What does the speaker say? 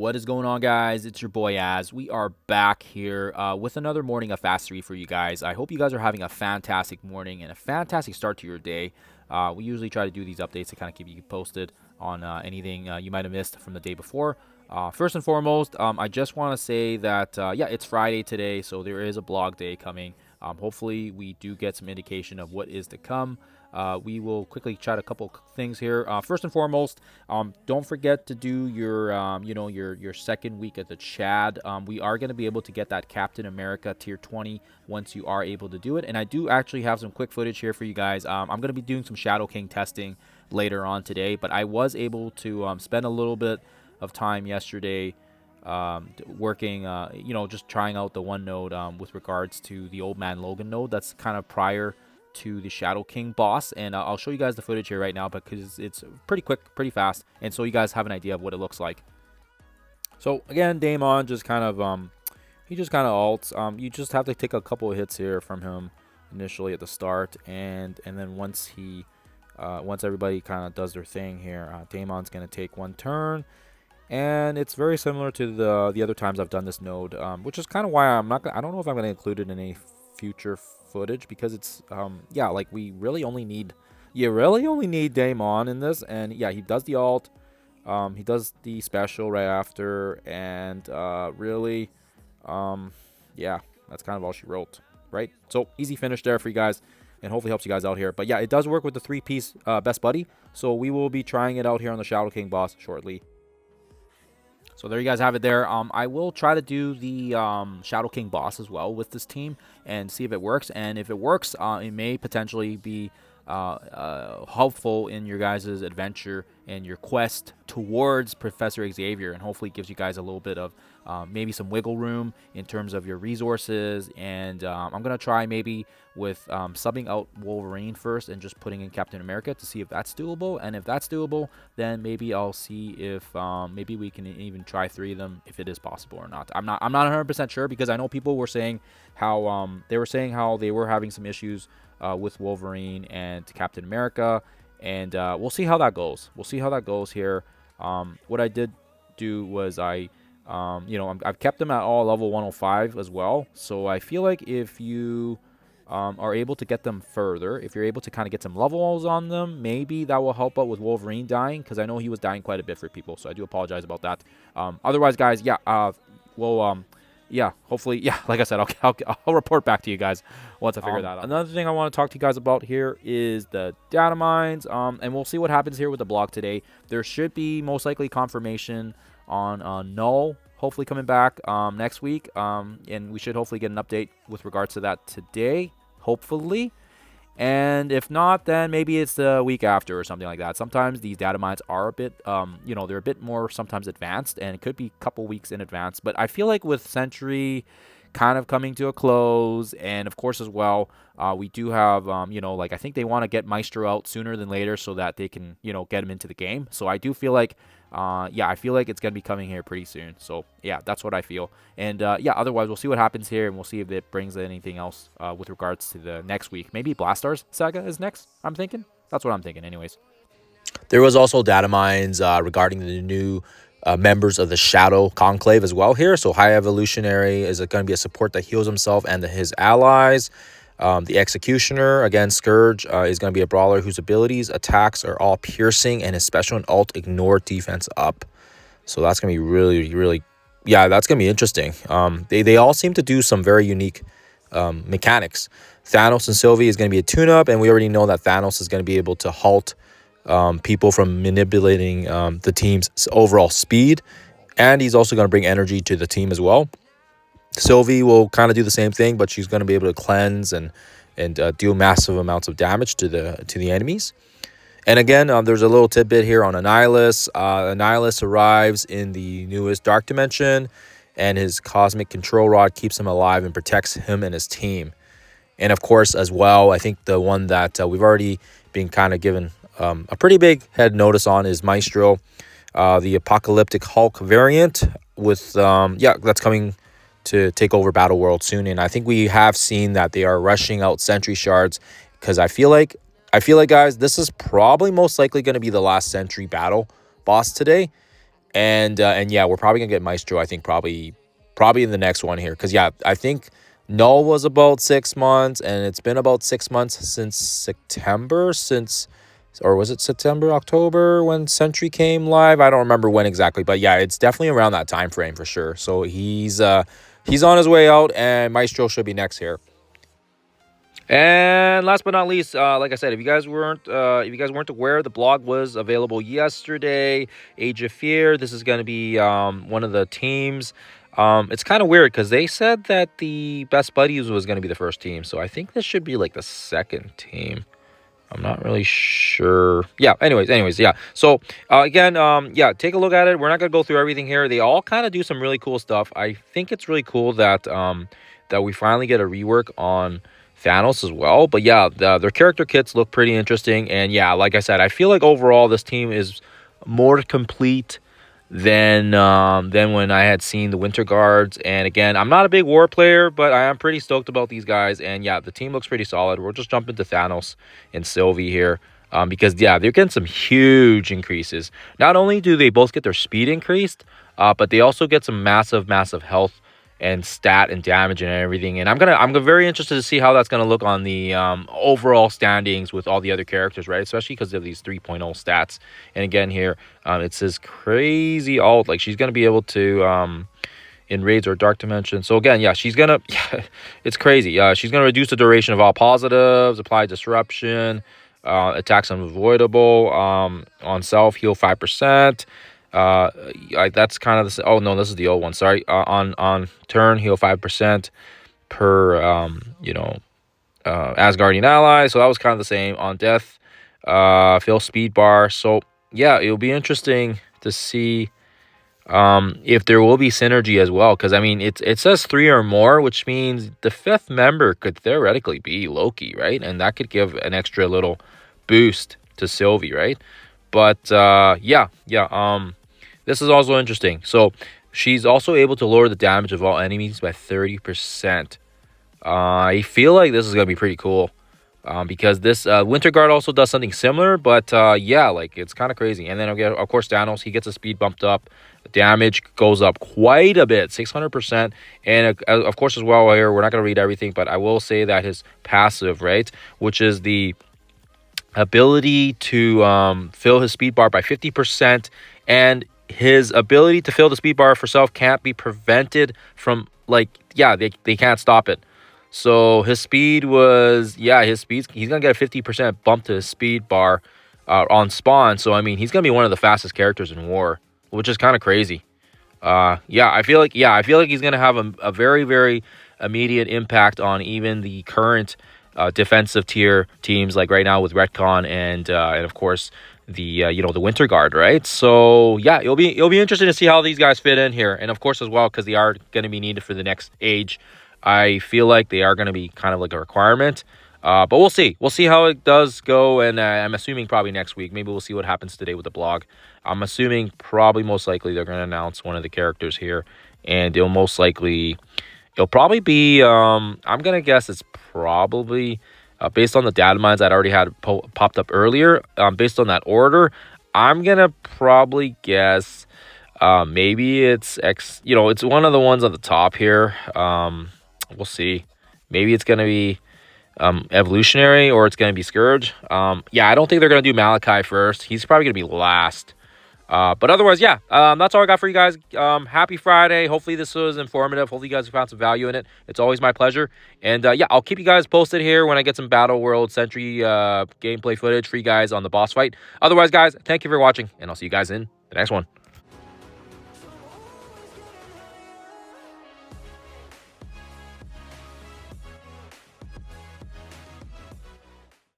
What is going on, guys? It's your boy Az. We are back here with another morning of Fast 3 for you guys. I hope you guys are having a fantastic morning and a fantastic start to your day. We usually try to do these updates to kind of keep you posted on anything you might have missed from the day before. First and foremost, I just want to say that, yeah, it's Friday today, so there is a blog day coming. Hopefully, we do get some indication of what is to come. We will quickly chat a couple things here. First and foremost, don't forget to do your, your second week at the Chad. We are going to be able to get that Captain America Tier 20 once you are able to do it. And I do actually have some quick footage here for you guys. I'm going to be doing some Shadow King testing later on today, but I was able to spend a little bit of time yesterday working, just trying out the one node with regards to the Old Man Logan node. That's kind of prior to the Shadow King boss, and I'll show you guys the footage here right now because it's pretty quick, pretty fast, and so you guys have an idea of what it looks like. So again, Damon just kind of he just kind of ults. You just have to take a couple of hits here from him initially at the start, and then once everybody kind of does their thing here, Damon's gonna take one turn. And it's very similar to the other times I've done this node, which is kind of why I don't know if I'm going to include it in any future footage, because it's yeah, like you really only need Damon in this. And yeah, he does the alt, he does the special right after, and really yeah, that's kind of all she wrote, right? So easy finish there for you guys, and hopefully helps you guys out here. But yeah, it does work with the 3-piece best buddy, so we will be trying it out here on the Shadow King boss shortly. So there you guys have it there. I will try to do the Shadow King boss as well with this team and see if it works. And if it works, it may potentially be helpful in your guys' adventure and your quest towards Professor Xavier, and hopefully gives you guys a little bit of maybe some wiggle room in terms of your resources. And I'm going to try maybe with subbing out Wolverine first and just putting in Captain America to see if that's doable. And if that's doable, then maybe I'll see if maybe we can even try 3 of them if it is possible or not. I'm not 100% sure, because I know people were saying how they were having some issues with Wolverine and Captain America, and we'll see how that goes. We'll see how that goes here. What I did do was I've kept them at all level 105 as well. So I feel like if you are able to get them further, if you're able to kind of get some levels on them, maybe that will help out with Wolverine dying, because I know he was dying quite a bit for people. So I do apologize about that. Otherwise, guys, yeah, yeah, hopefully, yeah, like I said, I'll report back to you guys once I figure that out. Another thing I want to talk to you guys about here is the Datamines, and we'll see what happens here with the blog today. There should be most likely confirmation on Null, hopefully coming back next week, and we should hopefully get an update with regards to that today, hopefully. And if not, then maybe it's the week after or something like that. Sometimes these data mines are a bit, they're a bit more sometimes advanced, and it could be a couple weeks in advance. But I feel like with Sentry kind of coming to a close, and of course as well, we do have, I think they want to get Maestro out sooner than later so that they can, get him into the game. So I do feel like, I feel like it's going to be coming here pretty soon. So yeah, that's what I feel. And yeah, otherwise we'll see what happens here, and we'll see if it brings anything else with regards to the next week. Maybe Blastar's Saga is next, I'm thinking. That's what I'm thinking anyways. There was also data mines regarding the new members of the Shadow Conclave as well here. So High Evolutionary is going to be a support that heals himself and his allies. The Executioner, again, Scourge, is going to be a brawler whose abilities, attacks are all piercing, and his special and alt ignore defense up. So that's going to be really, really, yeah, that's going to be interesting. They all seem to do some very unique mechanics. Thanos and Sylvie is going to be a tune-up, and we already know that Thanos is going to be able to halt people from manipulating the team's overall speed, and he's also going to bring energy to the team as well. Sylvie will kind of do the same thing, but she's going to be able to cleanse and deal massive amounts of damage to the enemies. And again, there's a little tidbit here on Annihilus. Annihilus arrives in the newest Dark Dimension, and his cosmic control rod keeps him alive and protects him and his team. And of course, as well, I think the one that we've already been kind of given a pretty big head notice on is Maestro, the Apocalyptic Hulk variant with, that's coming to take over Battle World soon. And I think we have seen that they are rushing out Sentry Shards, because I feel like, guys, this is probably most likely going to be the last Sentry battle boss today. And yeah, we're probably gonna get Maestro. I think probably in the next one here, because yeah, I think Null was about 6 months, and it's been about 6 months since September, or was it September, October when Sentry came live? I don't remember when exactly, but yeah, it's definitely around that time frame for sure. So he's on his way out, and Maestro should be next here. And last but not least, like I said, if you guys weren't aware, the blog was available yesterday. Age of Fear. This is going to be one of the teams. It's kind of weird because they said that the Best Buddies was going to be the first team, so I think this should be like the second team. I'm not really sure. Yeah, anyways, yeah. So, again, yeah, take a look at it. We're not going to go through everything here. They all kind of do some really cool stuff. I think it's really cool that that we finally get a rework on Thanos as well. But yeah, their character kits look pretty interesting. And yeah, like I said, I feel like overall this team is more complete than when I had seen the Winter Guards. And again, I'm not a big war player, but I am pretty stoked about these guys. And yeah, the team looks pretty solid. We'll just jump into Thanos and Sylvie here. Because yeah, they're getting some huge increases. Not only do they both get their speed increased, but they also get some massive health and stat and damage and everything. And I'm very interested to see how that's gonna look on the overall standings with all the other characters, right? Especially because of these 3.0 stats. And again here, it says crazy alt, like she's gonna be able to in raids or dark dimension. So again, yeah, she's gonna it's crazy. She's gonna reduce the duration of all positives, apply disruption, attacks unavoidable, on self, heal 5%. That's kind of the, oh no, this is the old one, sorry. On turn, heal 5% per Asgardian ally. So that was kind of the same. On death, fill speed bar. So yeah, it'll be interesting to see if there will be synergy as well, because I mean it says 3 or more, which means the 5th member could theoretically be Loki, right? And that could give an extra little boost to Sylvie, right? But yeah, this is also interesting. So she's also able to lower the damage of all enemies by 30%. I feel like this is gonna be pretty cool, because this Winter Guard also does something similar. But yeah, like it's kind of crazy. And then again, of course, Thanos, he gets his speed bumped up, damage goes up quite a bit, 600%. And of course, as well here, we're not gonna read everything, but I will say that his passive, right, which is the ability to fill his speed bar by 50%, and his ability to fill the speed bar for self can't be prevented from, like, yeah, they can't stop it. So his speed was, yeah, he's gonna get a 50% bump to his speed bar on spawn. So I mean, he's gonna be one of the fastest characters in war, which is kind of crazy. Yeah, I feel like he's gonna have a very immediate impact on even the current defensive tier teams, like right now with Retcon and of course the the Winter Guard, right? So yeah, it'll be interesting to see how these guys fit in here. And of course as well, because they are going to be needed for the next age, I feel like they are going to be kind of like a requirement. But we'll see how it does go. And I'm assuming probably next week, maybe we'll see what happens today with the blog. I'm assuming probably most likely they're going to announce one of the characters here, and it'll probably be I'm gonna guess it's probably based on the data mines that I already had popped up earlier, based on that order, I'm gonna probably guess maybe it's it's one of the ones on the top here. We'll see. Maybe it's gonna be evolutionary, or it's gonna be Scourge. Yeah, I don't think they're gonna do Malachi first. He's probably gonna be last. But otherwise, yeah, that's all I got for you guys. Happy Friday. Hopefully this was informative. Hopefully you guys found some value in it. It's always my pleasure. And yeah, I'll keep you guys posted here when I get some Battle World Sentry gameplay footage for you guys on the boss fight. Otherwise, guys, thank you for watching, and I'll see you guys in the next one.